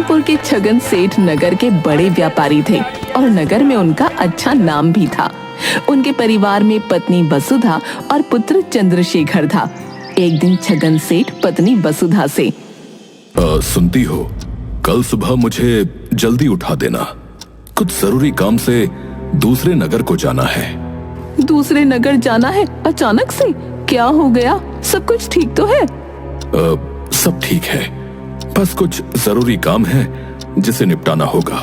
मिर्जापुर के छगन सेठ नगर के बड़े व्यापारी थे और नगर में उनका अच्छा नाम भी था। उनके परिवार में पत्नी वसुधा और पुत्र चंद्रशेखर था। एक दिन छगन सेठ पत्नी वसुधा से, सुनती हो, कल सुबह मुझे जल्दी उठा देना, कुछ जरूरी काम से दूसरे नगर को जाना है। दूसरे नगर जाना है? अचानक से क्या हो गया? सब कुछ ठीक तो है? सब ठीक है, बस कुछ जरूरी काम है जिसे निपटाना होगा।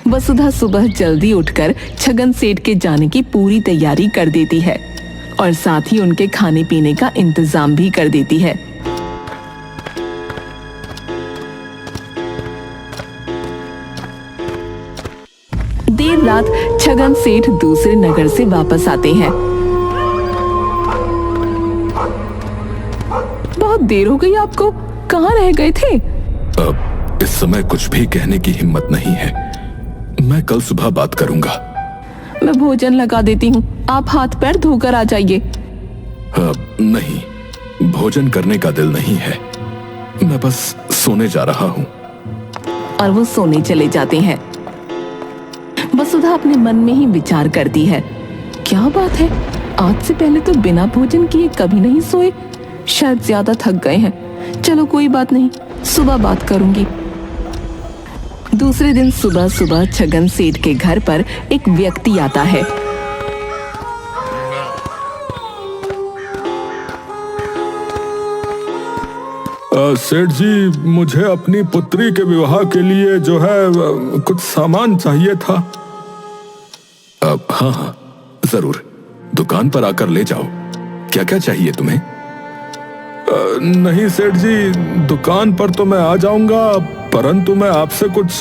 वसुधा सुबह जल्दी उठकर छगन सेठ के जाने की पूरी तैयारी कर देती है और साथ ही उनके खाने पीने का इंतजाम भी कर देती है। देर रात छगन सेठ दूसरे नगर से वापस आते हैं। बहुत देर हो गई आपको, कहाँ रह गए थे? अब इस समय कुछ भी कहने की हिम्मत नहीं है, मैं कल सुबह बात करूंगा। मैं भोजन लगा देती हूँ, आप हाथ पैर धोकर आ जाइए। नहीं, भोजन करने का दिल नहीं है, मैं बस सोने जा रहा हूँ। और वो सोने चले जाते हैं। वसुधा अपने मन में ही विचार करती है, क्या बात है, आज से पहले तो बिना भोजन किए कभी नहीं सोए, शायद ज्यादा थक गए हैं। चलो कोई बात नहीं, सुबह बात करूंगी। दूसरे दिन सुबह सुबह छगन सेठ के घर पर एक व्यक्ति आता है। सेठ जी, मुझे अपनी पुत्री के विवाह के लिए जो है कुछ सामान चाहिए था। हाँ, जरूर, दुकान पर आकर ले जाओ। क्या क्या चाहिए तुम्हें? नहीं सेठ जी, दुकान पर तो मैं आ जाऊंगा, परंतु मैं आपसे कुछ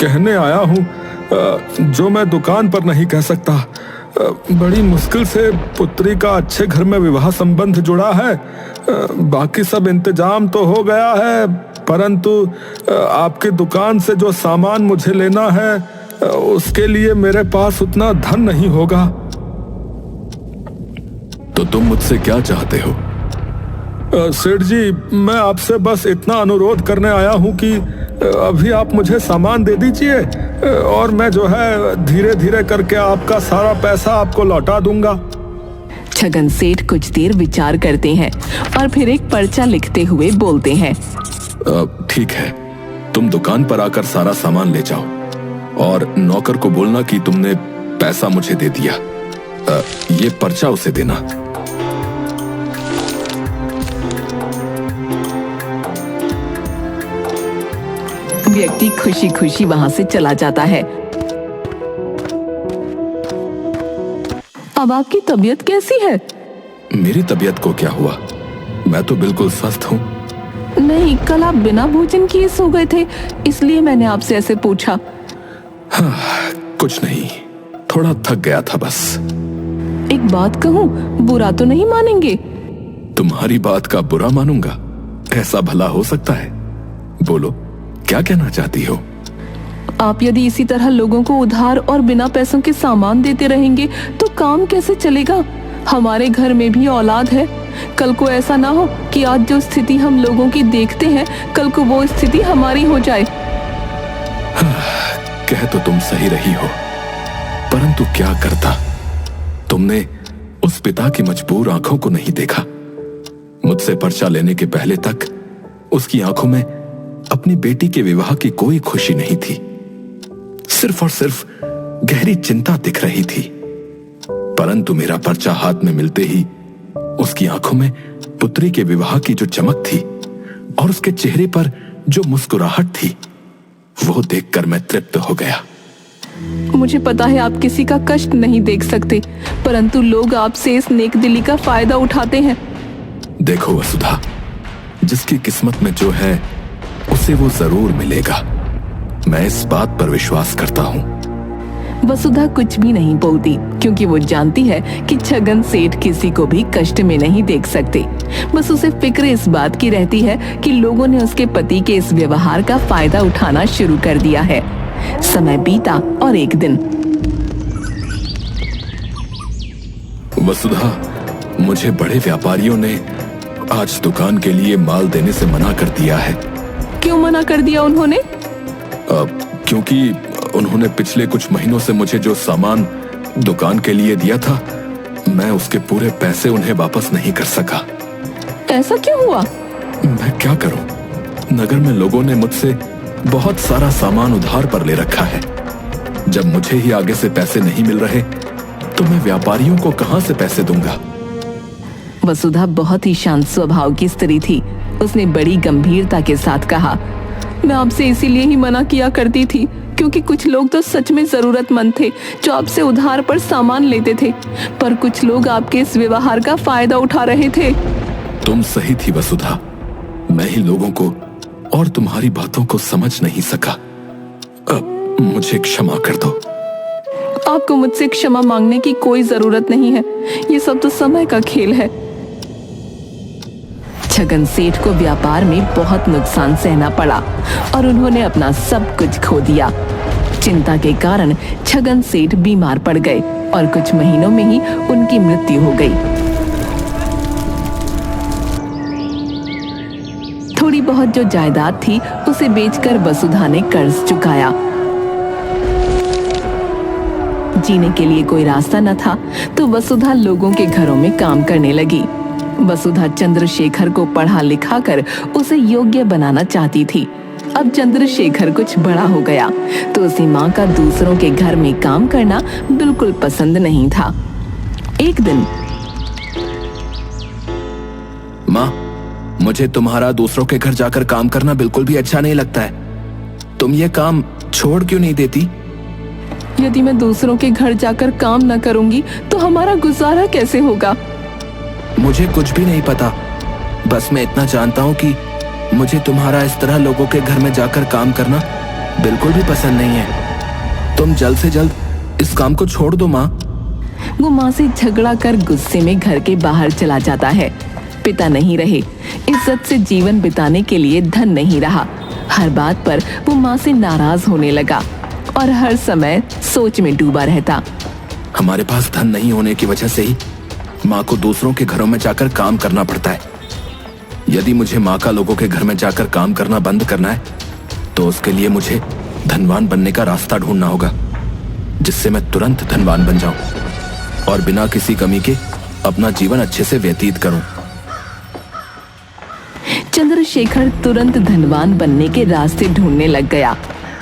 कहने आया हूँ जो मैं दुकान पर नहीं कह सकता। बड़ी मुश्किल से पुत्री का अच्छे घर में विवाह संबंध जुड़ा है। बाकी सब इंतजाम तो हो गया है, परंतु आपकी दुकान से जो सामान मुझे लेना है उसके लिए मेरे पास उतना धन नहीं होगा। तो तुम मुझसे क्या चाहते हो? सेठ जी, मैं आपसे बस इतना अनुरोध करने आया हूँ कि अभी आप मुझे सामान दे दीजिए और मैं जो है धीरे धीरे करके आपका सारा पैसा आपको लौटा दूंगा। छगन सेठ कुछ देर विचार करते हैं और फिर एक पर्चा लिखते हुए बोलते हैं, ठीक है, तुम दुकान पर आकर सारा सामान ले जाओ और नौकर को बोलना कि तुमने पैसा मुझे दे दिया। ये पर्चा उसे देना। व्यक्ति खुशी खुशी वहां से चला जाता है। अब आपकी तबीयत कैसी है? मेरी तबीयत को क्या हुआ, मैं तो बिल्कुल स्वस्थ हूँ। नहीं, कल आप बिना भोजन किए सो गए थे, इसलिए मैंने आपसे ऐसे पूछा। हाँ, कुछ नहीं, थोड़ा थक गया था बस। एक बात कहूँ, बुरा तो नहीं मानेंगे? तुम्हारी बात का बुरा मानूंगा? ऐसा भला हो सकता है? बोलो, क्या कहना चाहती हो? आप यदि इसी तरह लोगों को उधार और बिना पैसों के सामान देते रहेंगे तो काम कैसे चलेगा? हमारे घर में भी औलाद है, कल को ऐसा ना हो कि आज जो स्थिति हम लोगों की देखते हैं, कल को वो स्थिति हमारी हो जाए। कह तो तुम सही रही हो, परंतु क्या करता? तुमने उस पिता की मजबूर आंखों को नहीं देखा। मुझसे पर्चा लेने के पहले तक उसकी आंखों में अपनी बेटी के विवाह की कोई खुशी नहीं थी, सिर्फ और सिर्फ गहरी चिंता दिख रही थी। परंतु मेरा पर्चा हाथ में मिलते ही उसकी आंखों में पुत्री के विवाह की जो चमक थी और उसके चेहरे पर जो मुस्कुराहट थी, वो देखकर मैं तृप्त हो गया। मुझे पता है आप किसी का कष्ट नहीं देख सकते, परंतु लोग आपसे इस नेकदिली का फायदा उठाते हैं। देखो वसुधा, जिसकी किस्मत में जो है उसे वो जरूर मिलेगा, मैं इस बात पर विश्वास करता हूँ। वसुधा कुछ भी नहीं बोलती क्योंकि वो जानती है कि छगन सेठ किसी को भी कष्ट में नहीं देख सकते। बस उसे फिक्र इस बात की रहती है कि लोगों ने उसके पति के इस व्यवहार का फायदा उठाना शुरू कर दिया है। समय बीता और एक दिन, वसुधा, मुझे बड़े व्यापारियों ने आज दुकान के लिए माल देने से मना कर दिया है। क्यों मना कर दिया उन्होंने? क्योंकि उन्होंने पिछले कुछ महीनों से मुझे जो सामान दुकान के लिए दिया था, मैं उसके पूरे पैसे उन्हें वापस नहीं कर सका। ऐसा क्यों हुआ? मैं क्या करूं? नगर में लोगों ने मुझसे बहुत सारा सामान उधार पर ले रखा है। जब मुझे ही आगे से पैसे नहीं मिल रहे तो मैं व्यापारियों को कहां से पैसे दूंगा? वसुधा बहुत ही शांत स्वभाव की स्त्री थी। उसने बड़ी गंभीरता के साथ कहा, मैं आपसे इसीलिए ही मना किया करती थी क्योंकि कुछ लोग तो सच में जरूरतमंद थे जो आपसे उधार पर सामान लेते थे, पर कुछ लोग आपके इस व्यवहार का फायदा उठा रहे थे। तुम सही थी वसुधा, मैं ही लोगों को और तुम्हारी बातों को समझ नहीं सका। अब मुझे क्षमा कर दो। आपको मुझसे क्षमा मांगने की कोई जरूरत नहीं है, ये सब तो समय का खेल है। छगन सेठ को व्यापार में बहुत नुकसान सहना पड़ा और उन्होंने अपना सब कुछ खो दिया। चिंता के कारण छगन सेठ बीमार पड़ गए और कुछ महीनों में ही उनकी मृत्यु हो गई। थोड़ी बहुत जो जायदाद थी उसे बेचकर वसुधा ने कर्ज चुकाया। जीने के लिए कोई रास्ता न था तो वसुधा लोगों के घरों में काम करने लगी। वसुधा चंद्रशेखर को पढ़ा लिखा कर उसे योग्य बनाना चाहती थी। अब चंद्रशेखर कुछ बड़ा हो गया तो उसे माँ का दूसरों के घर में काम करना बिल्कुल पसंद नहीं था। एक दिन, माँ, मुझे तुम्हारा दूसरों के घर जाकर काम करना बिल्कुल भी अच्छा नहीं लगता है। तुम ये काम छोड़ क्यों नहीं देती? यदि मैं दूसरों के घर जाकर काम न करूंगी तो हमारा गुजारा कैसे होगा? मुझे कुछ भी नहीं पता, बस मैं इतना जानता हूँ कि मुझे तुम्हारा इस तरह लोगों के घर में जाकर काम करना बिल्कुल भी पसंद नहीं है। तुम जल्द से जल्द इस काम को छोड़ दो माँ। वो माँ से झगड़ा कर गुस्से में घर के बाहर चला जाता है। पिता नहीं रहे, इज्जत से जीवन बिताने के लिए धन नहीं रहा। हर बात पर वो माँ से नाराज होने लगा और हर समय सोच में डूबा रहता। हमारे पास धन नहीं होने की वजह से ही माँ को दूसरों के घरों में जाकर काम करना पड़ता है। यदि मुझे माँ का लोगों के घर में जाकर काम करना बंद करना है तो उसके लिए मुझे धनवान बनने का रास्ता ढूंढना होगा, जिससे मैं तुरंत धनवान बन जाऊं और बिना किसी कमी के अपना जीवन अच्छे से व्यतीत करूं। चंद्रशेखर तुरंत धनवान बनने के रास्ते ढूंढने लग गया।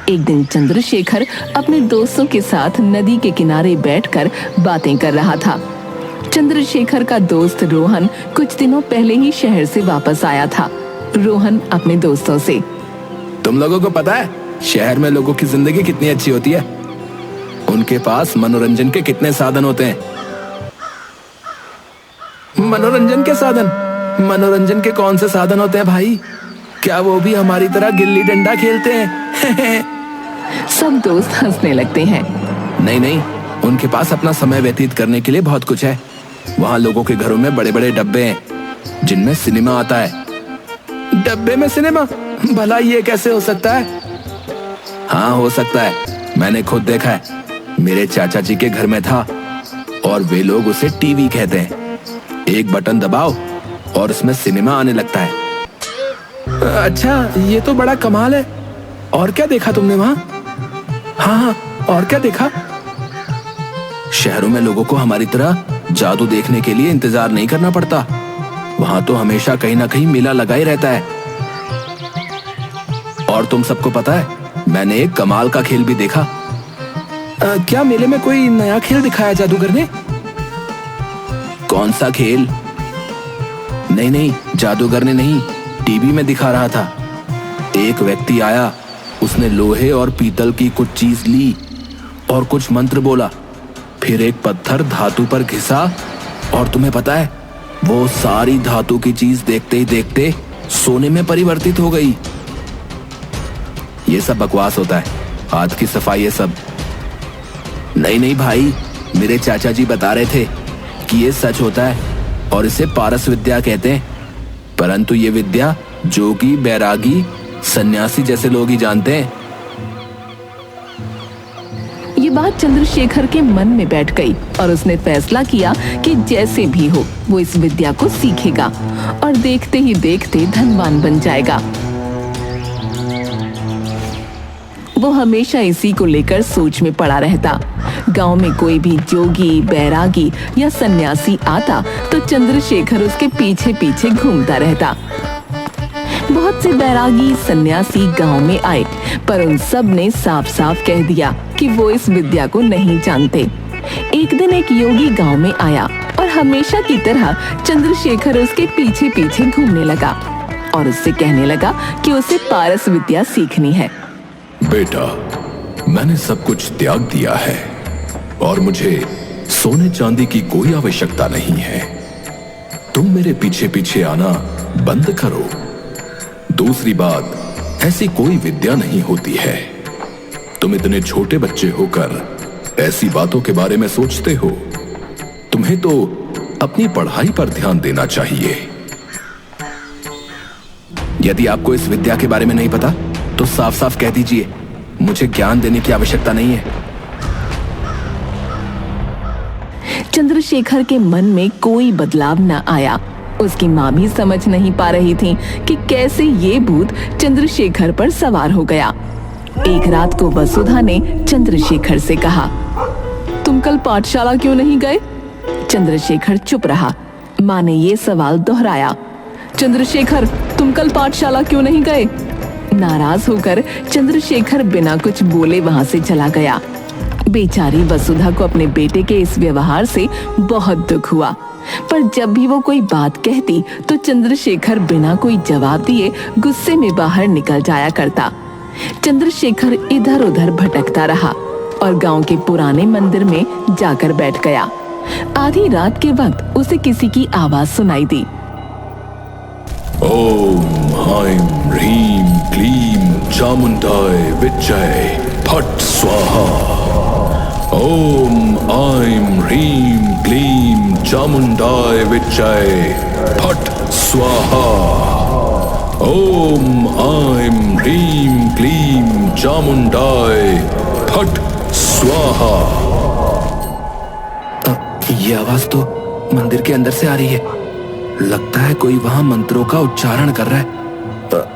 एक दिन चंद्रशेखर अपने दोस्तों के साथ नदी के किनारे बैठकर बातें कर रहा था। चंद्रशेखर का दोस्त रोहन कुछ दिनों पहले ही शहर से वापस आया था। रोहन अपने दोस्तों से, तुम लोगों को पता है शहर में लोगों की जिंदगी कितनी अच्छी होती है? उनके पास मनोरंजन के कितने साधन होते हैं। मनोरंजन के साधन? मनोरंजन के कौन से साधन होते हैं भाई? क्या वो भी हमारी तरह गिल्ली डंडा खेलते हैं? सब दोस्त हंसने लगते हैं। नहीं नहीं, उनके पास अपना समय व्यतीत करने के लिए बहुत कुछ है। वहाँ लोगों के घरों में बड़े बड़े डब्बे हैं जिनमें सिनेमा आता है। डब्बे में सिनेमा? भला ये कैसे हो सकता है? हाँ हो सकता है, मैंने खुद देखा है। मेरे चाचा जी के घर में था और वे लोग उसे टीवी कहते हैं। एक बटन दबाओ और उसमें सिनेमा आने लगता है। अच्छा, ये तो बड़ा कमाल है। और क्या देखा तुमने वहाँ? हाँ, और क्या देखा? शहरों में लोगों को हमारी तरह जादू देखने के लिए इंतजार नहीं करना पड़ता। वहां तो हमेशा कहीं ना कहीं मेला लगा ही रहता है। और तुम सबको पता है, मैंने एक कमाल का खेल भी देखा। क्या मेले में कोई नया खेल दिखाया जादूगर ने? कौन सा खेल? नहीं नहीं, जादूगर ने नहीं, टीवी में दिखा रहा था। एक व्यक्ति आया, उसने लोहे और पीतल की कुछ चीज ली और कुछ मंत्र बोला। फिर एक पत्थर धातु पर घिसा और तुम्हें पता है, वो सारी धातु की चीज देखते ही देखते सोने में परिवर्तित हो गई। ये सब बकवास होता है, हाथ की सफाई है सब। नहीं नहीं भाई, मेरे चाचा जी बता रहे थे कि ये सच होता है और इसे पारस विद्या कहते हैं। परंतु ये विद्या जोगी, बैरागी, सन्यासी जैसे लोग ही जानते हैं। ये बात चंद्रशेखर के मन में बैठ गई और उसने फैसला किया कि जैसे भी हो वो इस विद्या को सीखेगा और देखते ही देखते धनवान बन जाएगा। वो हमेशा इसी को लेकर सोच में पड़ा रहता। गांव में कोई भी जोगी, बैरागी या सन्यासी आता तो चंद्रशेखर उसके पीछे पीछे घूमता रहता। बहुत से बैरागी, सन्यासी गांव में आए, पर उन सब ने साफ साफ कह दिया कि वो इस विद्या को नहीं जानते। एक दिन एक योगी गांव में आया और हमेशा की तरह चंद्रशेखर उसके पीछे पीछे घूमने लगा और उससे कहने लगा कि उसे पारस विद्या सीखनी है। बेटा, मैंने सब कुछ त्याग दिया है और मुझे सोने चांदी की कोई आवश्यकता नहीं है। तुम मेरे पीछे पीछे आना बंद करो। दूसरी बात, ऐसी कोई विद्या नहीं होती है। तुम इतने छोटे बच्चे होकर ऐसी बातों के बारे में सोचते हो। तुम्हें तो अपनी पढ़ाई पर ध्यान देना चाहिए। यदि आपको इस विद्या के बारे में नहीं पता तो साफ साफ कह दीजिए, मुझे ज्ञान देने की आवश्यकता नहीं है। चंद्रशेखर के मन में कोई बदलाव न आया। उसकी माँ भी समझ नहीं पा रही थी कि कैसे ये भूत चंद्रशेखर पर सवार हो गया। एक रात को वसुधा ने चंद्रशेखर से कहा, तुम कल पाठशाला क्यों नहीं गए? चंद्रशेखर चुप रहा। माँ ने ये सवाल दोहराया, चंद्रशेखर, तुम कल पाठशाला क्यों नहीं गए? नाराज होकर चंद्रशेखर बिना कुछ बोले वहां से चला गया। बेचारी वसुधा को अपने बेटे के इस व्यवहार से बहुत दुख हुआ, पर जब भी वो कोई बात कहती तो चंद्रशेखर बिना कोई जवाब दिए गुस्से में बाहर निकल जाया करता। चंद्रशेखर इधर उधर भटकता रहा और गांव के पुराने मंदिर में जाकर बैठ गया। आधी रात के वक्त उसे किसी की आवाज सुनाई दी। ओम हाइम ह्रीम क्लीम चामुंडाय विच्चय फट स्वाहा। ओम आइम ह्रीम क्लीम चामुंडाय विच्चय फट स्वाहा। ओम आइम ह्रीम क्लीम चामुंडाय फट स्वाहा। ये आवाज तो मंदिर के अंदर से आ रही है। लगता है कोई वहां मंत्रों का उच्चारण कर रहा है।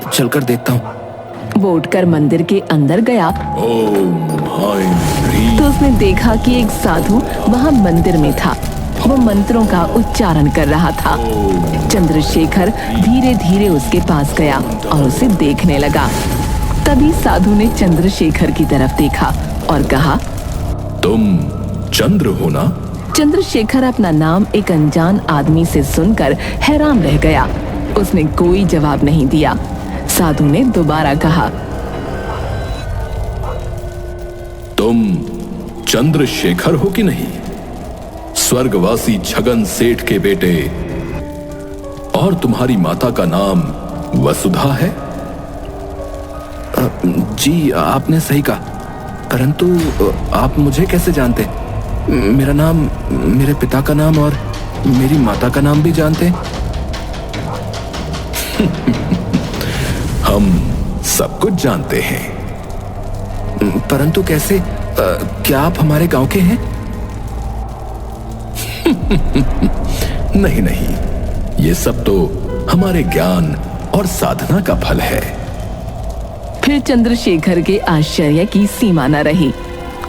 चलकर देखता हूँ। वो उठकर मंदिर के अंदर गया ओम हाइम ह्रीम। तो उसने देखा कि एक साधु वहां मंदिर में था। वो मंत्रों का उच्चारण कर रहा था। चंद्रशेखर धीरे धीरे उसके पास गया और उसे देखने लगा। तभी साधु ने चंद्रशेखर की तरफ देखा और कहा, तुम चंद्र हो ना? चंद्रशेखर अपना नाम एक अनजान आदमी से सुनकर हैरान रह गया। उसने कोई जवाब नहीं दिया। साधु ने दोबारा कहा, तुम चंद्रशेखर हो कि नहीं? स्वर्गवासी छगन सेठ के बेटे। और तुम्हारी माता का नाम वसुधा है? जी, आपने सही कहा, परंतु आप मुझे कैसे जानते? मेरा नाम, मेरे पिता का नाम और मेरी माता का नाम भी जानते? हम सब कुछ जानते हैं। परंतु कैसे? क्या आप हमारे गांव के हैं? नहीं नहीं, ये सब तो हमारे ज्ञान और साधना का फल है। फिर चंद्रशेखर के आश्चर्य की सीमा न रही।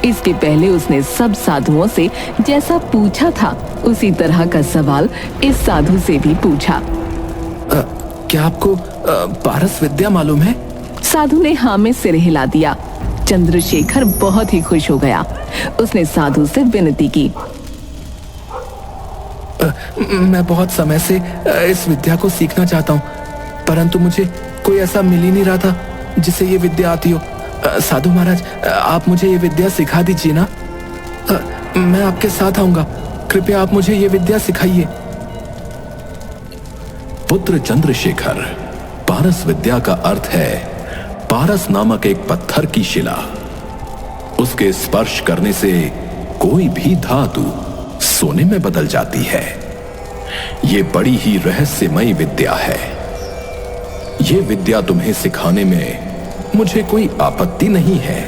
इसके पहले उसने सब साधुओं से जैसा पूछा था उसी तरह का सवाल इस साधु से भी पूछा। क्या आपको पारस विद्या मालूम है? साधु ने हाँ में सिर हिला दिया। चंद्रशेखर बहुत ही खुश हो गया। उसने साधु से विनती की, मैं बहुत समय से इस विद्या को सीखना चाहता हूँ, परंतु मुझे कोई ऐसा मिल ही नहीं रहा था जिसे ये विद्या आती हो। साधु महाराज, आप मुझे ये विद्या सिखा दीजिए ना। मैं आपके साथ आऊंगा। कृपया आप मुझे ये विद्या सिखाइए। पुत्र चंद्रशेखर, पारस विद्या का अर्थ है पारस नामक एक पत्थर की शिला। उसके स्पर्श करने से कोई भी धातु सोने में बदल जाती है। ये बड़ी ही रहस्यमयी विद्या है। ये विद्या तुम्हें सिखाने में मुझे कोई आपत्ति नहीं है,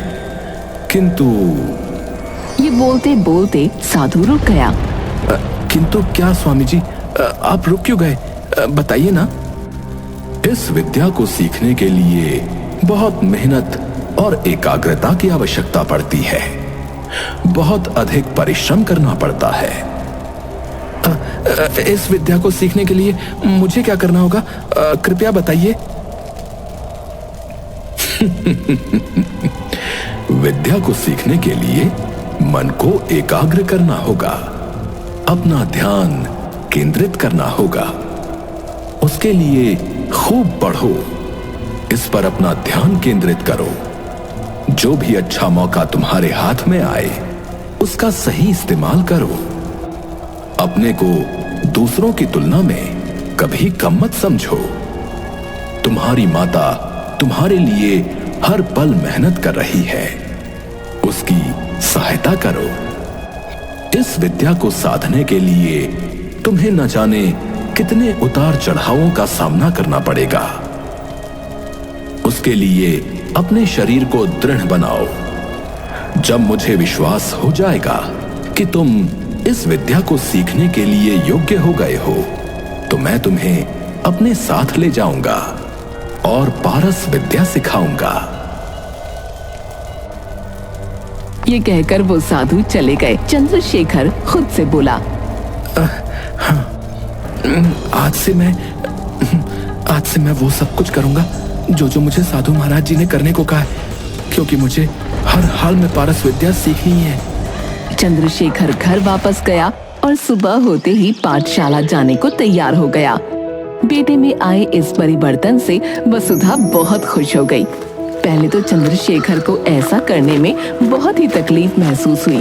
किंतु ये बोलते बोलते साधु रुक गया। किंतु क्या स्वामी जी? आप रुक क्यों गए? बताइए ना। इस विद्या को सीखने के लिए बहुत मेहनत और एकाग्रता की आवश्यकता पड़ती है। बहुत अधिक परिश्रम करना पड़ता है। इस विद्या को सीखने के लिए मुझे क्या करना होगा? कृपया बताइए। विद्या को सीखने के लिए मन को एकाग्र करना होगा, अपना ध्यान केंद्रित करना होगा। उसके लिए खूब पढ़ो, इस पर अपना ध्यान केंद्रित करो। जो भी अच्छा मौका तुम्हारे हाथ में आए उसका सही इस्तेमाल करो। अपने को दूसरों की तुलना में कभी कम मत समझो। तुम्हारी माता तुम्हारे लिए हर पल मेहनत कर रही है, उसकी सहायता करो। इस विद्या को साधने के लिए तुम्हें न जाने कितने उतार चढ़ावों का सामना करना पड़ेगा। उसके लिए अपने शरीर को दृढ़ बनाओ। जब मुझे विश्वास हो जाएगा कि तुम इस विद्या को सीखने के लिए योग्य हो गए हो, तो मैं तुम्हें अपने साथ ले जाऊंगा और पारस विद्या सिखाऊंगा। ये कहकर वो साधु चले गए। चंद्रशेखर खुद से बोला, आज से मैं वो सब कुछ करूंगा जो मुझे साधु महाराज जी ने करने को कहा है, क्योंकि मुझे हर हाल में पारस विद्या सीखनी है। चंद्रशेखर घर वापस गया और सुबह होते ही पाठशाला जाने को तैयार हो गया। बेटे में आए इस परिवर्तन से वसुधा बहुत खुश हो गई। पहले तो चंद्रशेखर को ऐसा करने में बहुत ही तकलीफ महसूस हुई,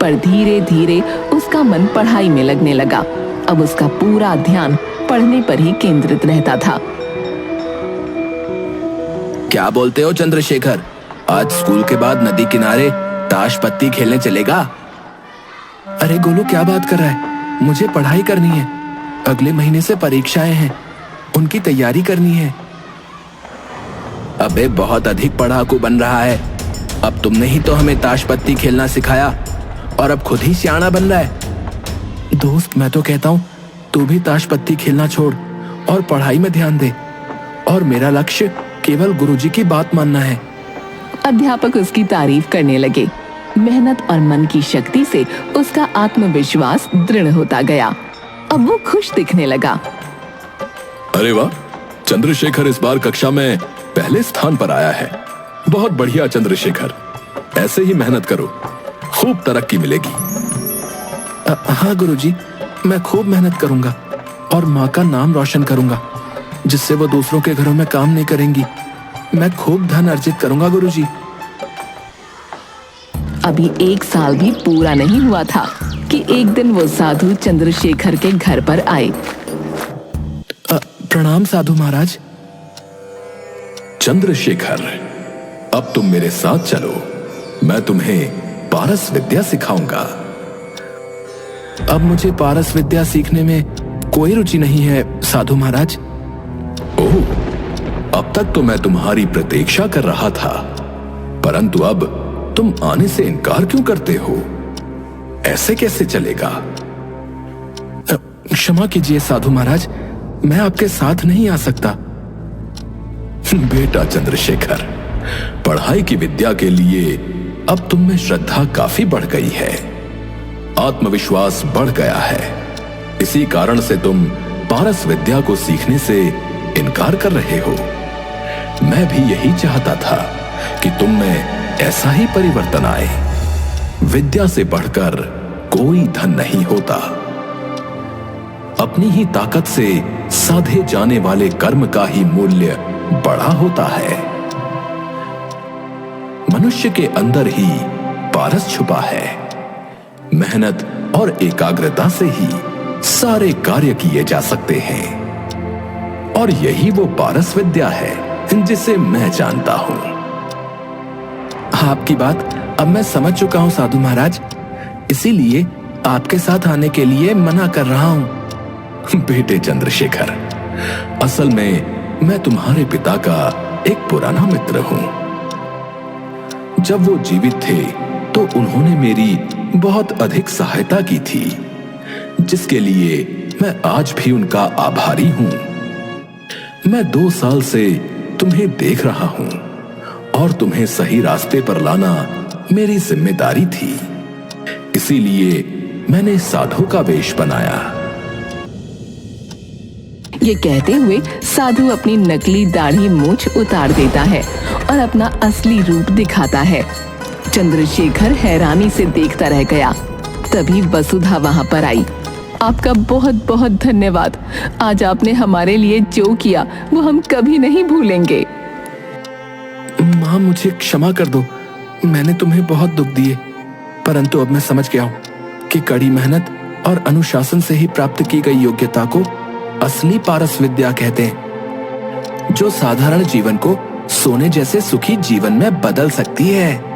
पर धीरे धीरे उसका मन पढ़ाई में लगने लगा। अब उसका पूरा ध्यान पढ़ने पर ही केंद्रित रहता था। क्या बोलते हो चंद्रशेखर? आज स्कूल के बाद नदी किनारे ताश पत्ती खेलने चलेगा? अरे गोलू, क्या बात कर रहा है? मुझे पढ़ाई करनी है। अगले महीने से परीक्षाएं हैं, उनकी तैयारी करनी है। अबे बहुत अधिक पढ़ाकू बन रहा है। अब तुमने ही तो हमें ताश पत्ती खेलना सिखाया और अब खुद ही सियाना बन रहा है। दोस्त, मैं तो कहता हूँ तू भी ताश पत्ती खेलना छोड़ और पढ़ाई में ध्यान दे। और मेरा लक्ष्य केवल गुरुजी की बात मानना है। अध्यापक उसकी तारीफ करने लगे। मेहनत और मन की शक्ति से उसका आत्मविश्वास दृढ़ होता गया। अब वो खुश दिखने लगा। अरे वाह, चंद्रशेखर इस बार कक्षा में पहले स्थान पर आया है। बहुत बढ़िया चंद्रशेखर, ऐसे ही मेहनत करो, खूब तरक्की मिलेगी। हाँ गुरुजी, मैं खूब मेहनत करूंगा और माँ का नाम रोशन करूंगा, जिससे वो दूसरों के घरों में काम नहीं करेंगी। मैं खूब धन अर्जित करूंगा गुरुजी। अभी 1 साल भी पूरा नहीं हुआ था कि एक दिन वो साधु चंद्रशेखर के घर पर आए। प्रणाम साधु महाराज। चंद्रशेखर, अब तुम मेरे साथ चलो, मैं तुम्हें पारस विद्या सिखाऊंगा। अब मुझे पारस विद्या सीखने में कोई रुचि नहीं है साधु महाराज। ओह, अब तक तो मैं तुम्हारी प्रतीक्षा कर रहा था, परंतु अब तुम आने से इनकार क्यों करते हो? ऐसे कैसे चलेगा? क्षमा कीजिए साधु महाराज, मैं आपके साथ नहीं आ सकता। बेटा चंद्रशेखर, पढ़ाई की विद्या के लिए अब तुम में श्रद्धा काफी बढ़ गई है, आत्मविश्वास बढ़ गया है। इसी कारण से तुम पारस विद्या को सीखने से इनकार कर रहे हो। मैं भी यही चाहता था कि तुम में ऐसा ही परिवर्तन आए। विद्या से बढ़कर कोई धन नहीं होता। अपनी ही ताकत से साधे जाने वाले कर्म का ही मूल्य बड़ा होता है। मनुष्य के अंदर ही पारस छुपा है। मेहनत और एकाग्रता से ही सारे कार्य किए जा सकते हैं, और यही वो पारस विद्या है जिसे मैं जानता हूं। आपकी बात अब मैं समझ चुका हूं साधु महाराज, इसीलिए आपके साथ आने के लिए मना कर रहा हूं। बेटे चंद्रशेखर, असल में मैं तुम्हारे पिता का एक पुराना मित्र हूं। जब वो जीवित थे तो उन्होंने मेरी बहुत अधिक सहायता की थी, जिसके लिए मैं आज भी उनका आभारी हूं। मैं 2 साल से तुम्हें देख रहा हूं और तुम्हें सही रास्ते पर लाना मेरी जिम्मेदारी थी। इसीलिए मैंने साधु का वेश बनाया। ये कहते हुए साधु अपनी नकली दाढ़ी मूंछ उतार देता है और अपना असली रूप दिखाता है। चंद्रशेखर हैरानी से देखता रह गया। तभी वसुधा वहां पर आई। आपका बहुत बहुत धन्यवाद। आज आपने हमारे लिए जो किया वो हम कभी नहीं भूलेंगे। माँ, मुझे क्षमा कर दो। मैंने तुम्हें बहुत दुख दिए, परंतु अब मैं समझ गया हूँ कि कड़ी मेहनत और अनुशासन से ही प्राप्त की गई योग्यता को असली पारस विद्या कहते हैं, जो साधारण जीवन को सोने जैसे सुखी जीवन में बदल सकती है।